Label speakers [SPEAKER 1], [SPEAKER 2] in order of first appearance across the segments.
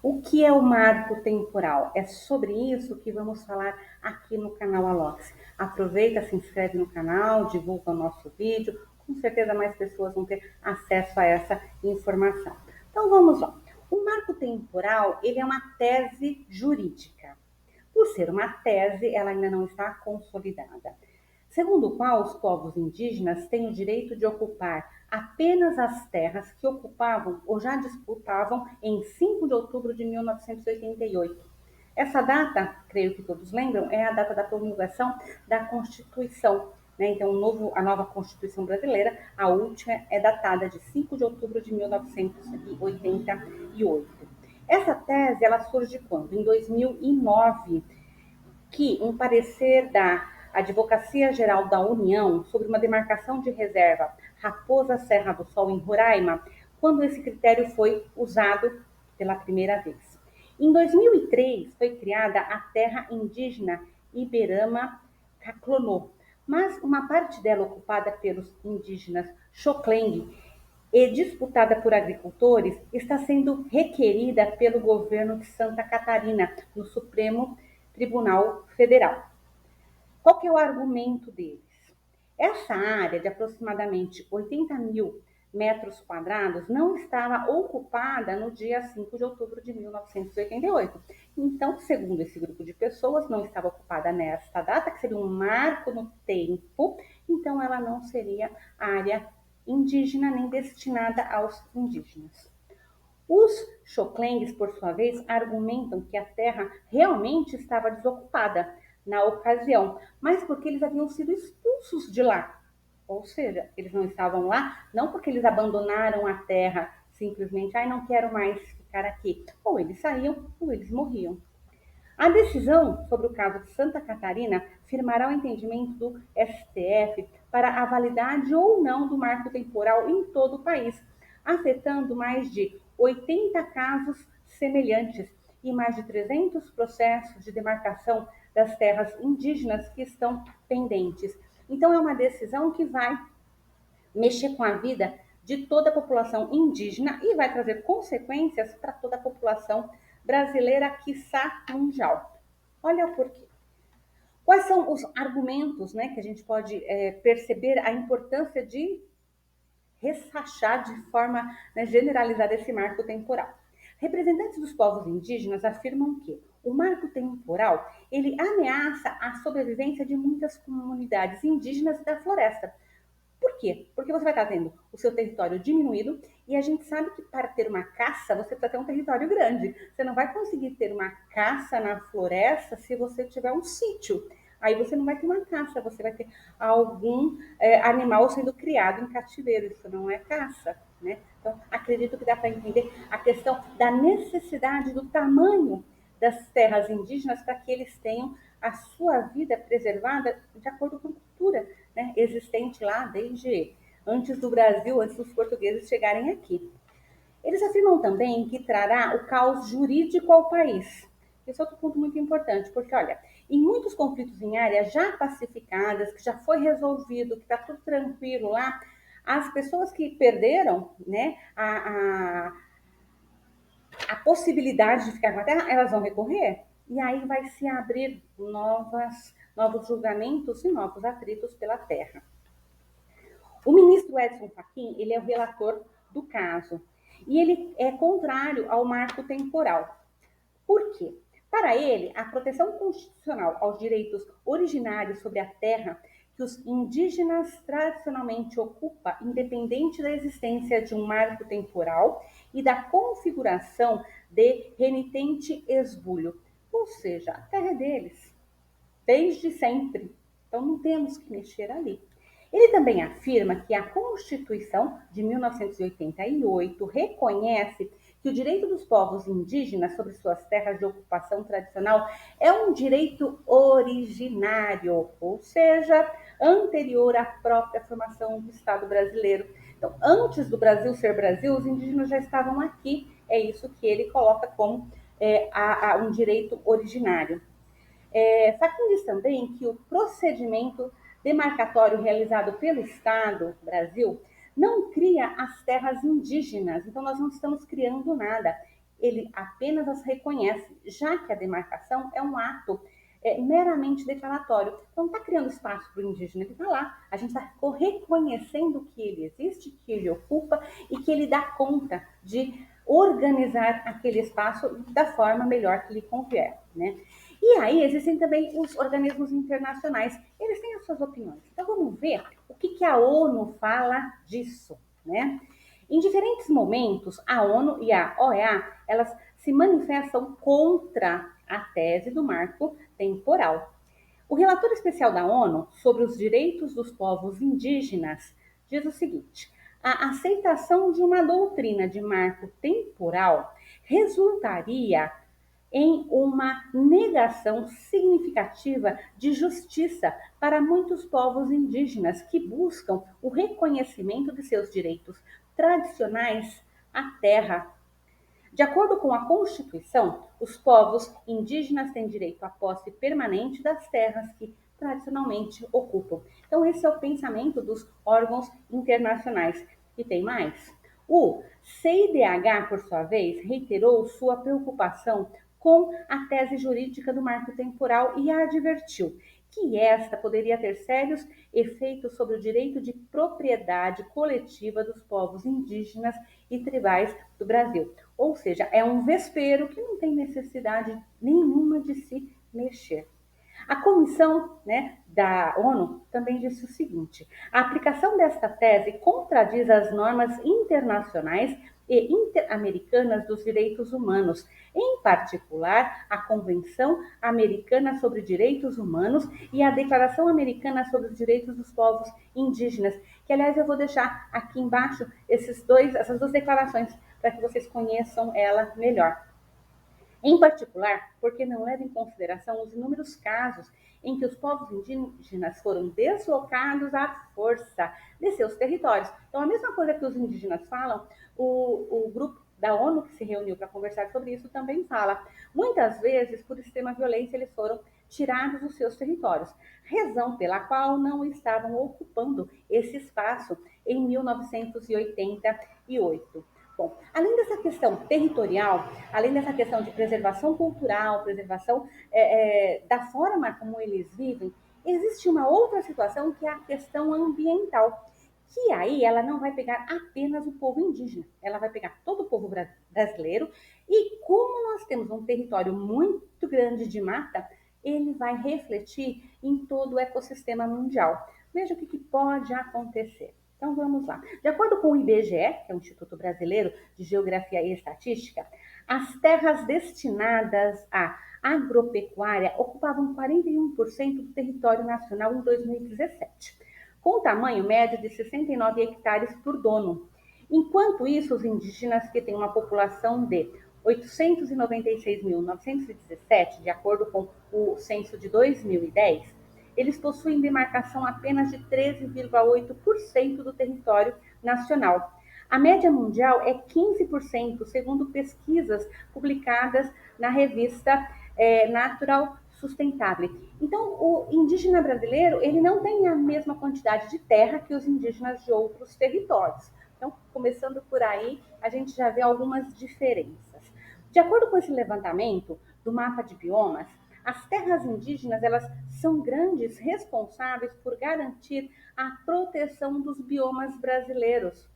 [SPEAKER 1] O que é o marco temporal? É sobre isso que vamos falar aqui no canal Alox. Aproveita, se inscreve no canal, divulga o nosso vídeo, com certeza mais pessoas vão ter acesso a essa informação. Então vamos lá. O marco temporal, ele é uma tese jurídica. Por ser uma tese, ela ainda não está consolidada, segundo o qual os povos indígenas têm o direito de ocupar apenas as terras que ocupavam ou já disputavam em 5 de outubro de 1988. Essa data, creio que todos lembram, é a data da promulgação da Constituição. Né? Então, a nova Constituição brasileira, a última, é datada de 5 de outubro de 1988. Essa tese ela surge quando? Em 2009, que um parecer da Advocacia Geral da União sobre uma demarcação de reserva Raposa Serra do Sol em Roraima, quando esse critério foi usado pela primeira vez. Em 2003 foi criada a terra indígena Iberama Caclonô, mas uma parte dela ocupada pelos indígenas Xoclengue e disputada por agricultores está sendo requerida pelo governo de Santa Catarina no Supremo Tribunal Federal. Qual que é o argumento deles? Essa área de aproximadamente 80 mil metros quadrados não estava ocupada no dia 5 de outubro de 1988. Então, segundo esse grupo de pessoas, não estava ocupada nesta data, que seria um marco no tempo, então ela não seria área indígena nem destinada aos indígenas. Os Xoclengues, por sua vez, argumentam que a terra realmente estava desocupada na ocasião, mas porque eles haviam sido expulsos de lá. Ou seja, eles não estavam lá, não porque eles abandonaram a terra simplesmente, não quero mais ficar aqui. Ou eles saíam, ou eles morriam. A decisão sobre o caso de Santa Catarina firmará o entendimento do STF para a validade ou não do marco temporal em todo o país, afetando mais de 80 casos semelhantes e mais de 300 processos de demarcação das terras indígenas que estão pendentes. Então, é uma decisão que vai mexer com a vida de toda a população indígena e vai trazer consequências para toda a população brasileira, quiçá mundial. Olha por quê. Quais são os argumentos, né, que a gente pode perceber a importância de ressachar de forma, né, generalizada esse marco temporal? Representantes dos povos indígenas afirmam que o marco temporal ele ameaça a sobrevivência de muitas comunidades indígenas da floresta. Por quê? Porque você vai estar tendo o seu território diminuído e a gente sabe que para ter uma caça você precisa ter um território grande. Você não vai conseguir ter uma caça na floresta se você tiver um sítio. Aí você não vai ter uma caça, você vai ter algum animal sendo criado em cativeiro. Isso não é caça, né? Então, acredito que dá para entender a questão da necessidade do tamanho das terras indígenas para que eles tenham a sua vida preservada de acordo com a cultura, né, existente lá desde antes do Brasil, antes dos portugueses chegarem aqui. Eles afirmam também que trará o caos jurídico ao país. Esse é outro ponto muito importante, porque, olha, em muitos conflitos em áreas já pacificadas, que já foi resolvido, que está tudo tranquilo lá, as pessoas que perderam, né, a possibilidade de ficar com a terra, elas vão recorrer. E aí vai se abrir novos julgamentos e novos atritos pela terra. O ministro Edson Fachin, ele é o relator do caso. E ele é contrário ao marco temporal. Por quê? Para ele, a proteção constitucional aos direitos originários sobre a terra que os indígenas tradicionalmente ocupam, independente da existência de um marco temporal e da configuração de renitente esbulho. Ou seja, a terra é deles, desde sempre. Então não temos que mexer ali. Ele também afirma que a Constituição de 1988 reconhece que o direito dos povos indígenas sobre suas terras de ocupação tradicional é um direito originário, ou seja, anterior à própria formação do Estado brasileiro. Então, antes do Brasil ser Brasil, os indígenas já estavam aqui. É isso que ele coloca como um direito originário. Fachin diz também que o procedimento demarcatório realizado pelo Estado, Brasil, não cria as terras indígenas, então nós não estamos criando nada. ele apenas as reconhece, já que a demarcação é um ato meramente declaratório. Então, não está criando espaço para o indígena, ele está lá. A gente está reconhecendo que ele existe, que ele ocupa e que ele dá conta de organizar aquele espaço da forma melhor que lhe convier, né? E aí existem também os organismos internacionais, eles têm as suas opiniões. Então vamos ver o que a ONU fala disso, né? Em diferentes momentos, a ONU e a OEA, elas se manifestam contra a tese do marco temporal. O relator especial da ONU sobre os direitos dos povos indígenas diz o seguinte: a aceitação de uma doutrina de marco temporal resultaria em uma negação significativa de justiça para muitos povos indígenas que buscam o reconhecimento de seus direitos tradicionais à terra. De acordo com a Constituição, os povos indígenas têm direito à posse permanente das terras que tradicionalmente ocupam. Então, esse é o pensamento dos órgãos internacionais. E tem mais. O CIDH, por sua vez, reiterou sua preocupação com a tese jurídica do marco temporal e advertiu que esta poderia ter sérios efeitos sobre o direito de propriedade coletiva dos povos indígenas e tribais do Brasil. Ou seja, é um vespeiro que não tem necessidade nenhuma de se mexer. A comissão, né, da ONU também disse o seguinte: a aplicação desta tese contradiz as normas internacionais e interamericanas dos direitos humanos, em particular a Convenção Americana sobre Direitos Humanos e a Declaração Americana sobre os Direitos dos Povos Indígenas, que aliás eu vou deixar aqui embaixo essas duas declarações para que vocês conheçam ela melhor. Em particular, porque não leva em consideração os inúmeros casos em que os povos indígenas foram deslocados à força de seus territórios. Então, a mesma coisa que os indígenas falam, o grupo da ONU que se reuniu para conversar sobre isso também fala. Muitas vezes, por extrema violência, eles foram tirados dos seus territórios, razão pela qual não estavam ocupando esse espaço em 1988. Bom, além dessa questão territorial, além dessa questão de preservação cultural, preservação da forma como eles vivem, existe uma outra situação que é a questão ambiental, que aí ela não vai pegar apenas o povo indígena, ela vai pegar todo o povo brasileiro e como nós temos um território muito grande de mata, ele vai refletir em todo o ecossistema mundial. Veja o que pode acontecer. Então vamos lá. De acordo com o IBGE, que é o Instituto Brasileiro de Geografia e Estatística, as terras destinadas à agropecuária ocupavam 41% do território nacional em 2017, com um tamanho médio de 69 hectares por dono. Enquanto isso, os indígenas, que têm uma população de 896.917, de acordo com o censo de 2010, eles possuem demarcação apenas de 13,8% do território nacional. A média mundial é 15%, segundo pesquisas publicadas na revista Natural Sustentable. Então, o indígena brasileiro, ele não tem a mesma quantidade de terra que os indígenas de outros territórios. Então, começando por aí, a gente já vê algumas diferenças. De acordo com esse levantamento do mapa de biomas, as terras indígenas, elas são grandes responsáveis por garantir a proteção dos biomas brasileiros.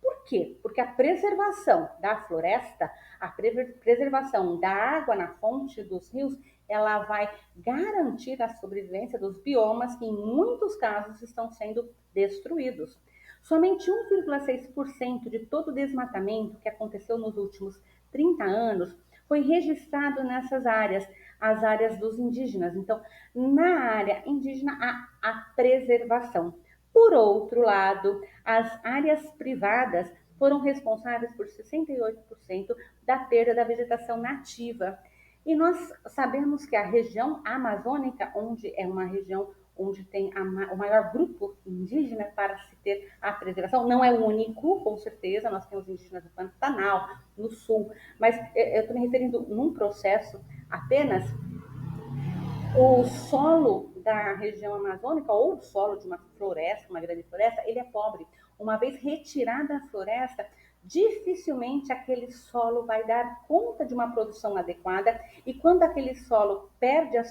[SPEAKER 1] Por quê? Porque a preservação da floresta, a preservação da água na fonte dos rios, ela vai garantir a sobrevivência dos biomas que em muitos casos estão sendo destruídos. Somente 1,6% de todo o desmatamento que aconteceu nos últimos 30 anos foi registrado nessas áreas, as áreas dos indígenas. Então, na área indígena, há a preservação. Por outro lado, as áreas privadas foram responsáveis por 68% da perda da vegetação nativa. E nós sabemos que a região amazônica, onde é uma região onde tem o maior grupo indígena para se ter a preservação, não é o único, com certeza, nós temos indígenas do Pantanal, no sul, mas eu estou me referindo num processo apenas o solo da região amazônica ou o solo de uma floresta, uma grande floresta, ele é pobre. Uma vez retirada a floresta, dificilmente aquele solo vai dar conta de uma produção adequada, e quando aquele solo perde os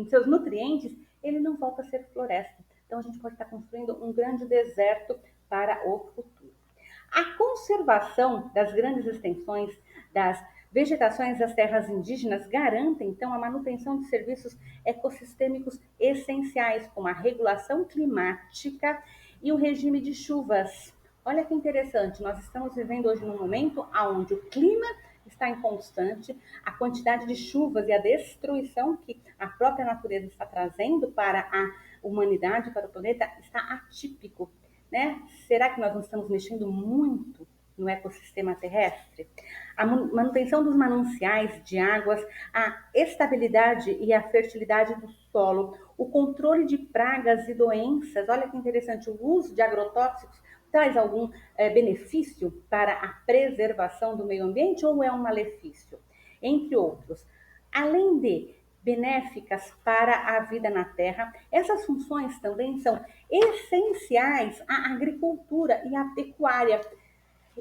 [SPEAKER 1] seus nutrientes, ele não volta a ser floresta. Então a gente pode estar construindo um grande deserto para o futuro. A conservação das grandes extensões das vegetações das terras indígenas garante, então, a manutenção de serviços ecossistêmicos essenciais, como a regulação climática e o regime de chuvas. Olha que interessante, nós estamos vivendo hoje num momento onde o clima está inconstante, a quantidade de chuvas e a destruição que a própria natureza está trazendo para a humanidade, para o planeta, está atípico, né? Será que nós não estamos mexendo muito no ecossistema terrestre? A manutenção dos mananciais de águas, a estabilidade e a fertilidade do solo, o controle de pragas e doenças. Olha que interessante, o uso de agrotóxicos traz algum benefício para a preservação do meio ambiente ou é um malefício? Entre outros. Além de benéficas para a vida na Terra, essas funções também são essenciais à agricultura e à pecuária,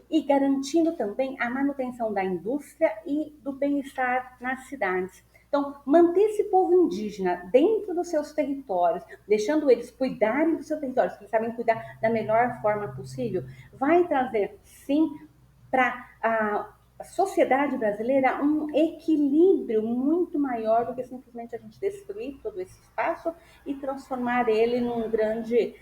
[SPEAKER 1] e garantindo também a manutenção da indústria e do bem-estar nas cidades. Então, manter esse povo indígena dentro dos seus territórios, deixando eles cuidarem dos seus territórios, que eles sabem cuidar da melhor forma possível, vai trazer, sim, para a sociedade brasileira um equilíbrio muito maior do que simplesmente a gente destruir todo esse espaço e transformar ele num grande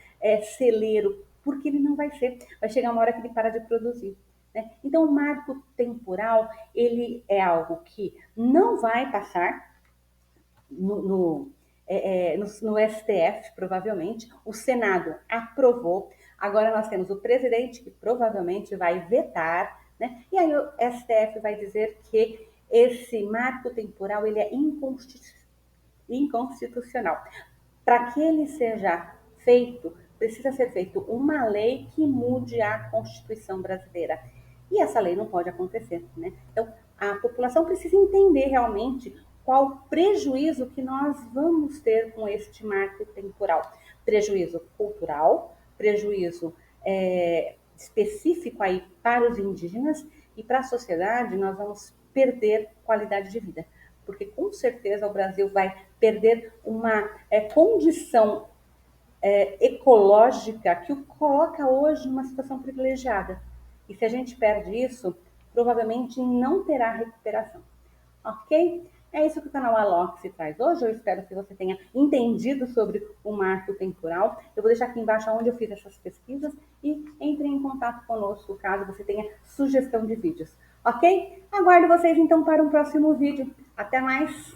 [SPEAKER 1] celeiro, porque ele não vai ser, vai chegar uma hora que ele para de produzir. Né? Então, o marco temporal, ele é algo que não vai passar no STF, provavelmente, o Senado aprovou, agora nós temos o presidente que provavelmente vai vetar, né? E aí o STF vai dizer que esse marco temporal ele é inconstitucional. Para que ele seja feito, precisa ser feito uma lei que mude a Constituição brasileira. E essa lei não pode acontecer, né? Então, a população precisa entender realmente qual o prejuízo que nós vamos ter com este marco temporal. Prejuízo cultural, prejuízo específico aí para os indígenas, e para a sociedade nós vamos perder qualidade de vida, porque com certeza o Brasil vai perder uma condição ecológica que o coloca hoje numa situação privilegiada. E se a gente perde isso, provavelmente não terá recuperação. Ok? É isso que o canal Alox traz hoje. Eu espero que você tenha entendido sobre o marco temporal. Eu vou deixar aqui embaixo onde eu fiz essas pesquisas e entre em contato conosco caso você tenha sugestão de vídeos. Ok? Aguardo vocês então para um próximo vídeo. Até mais!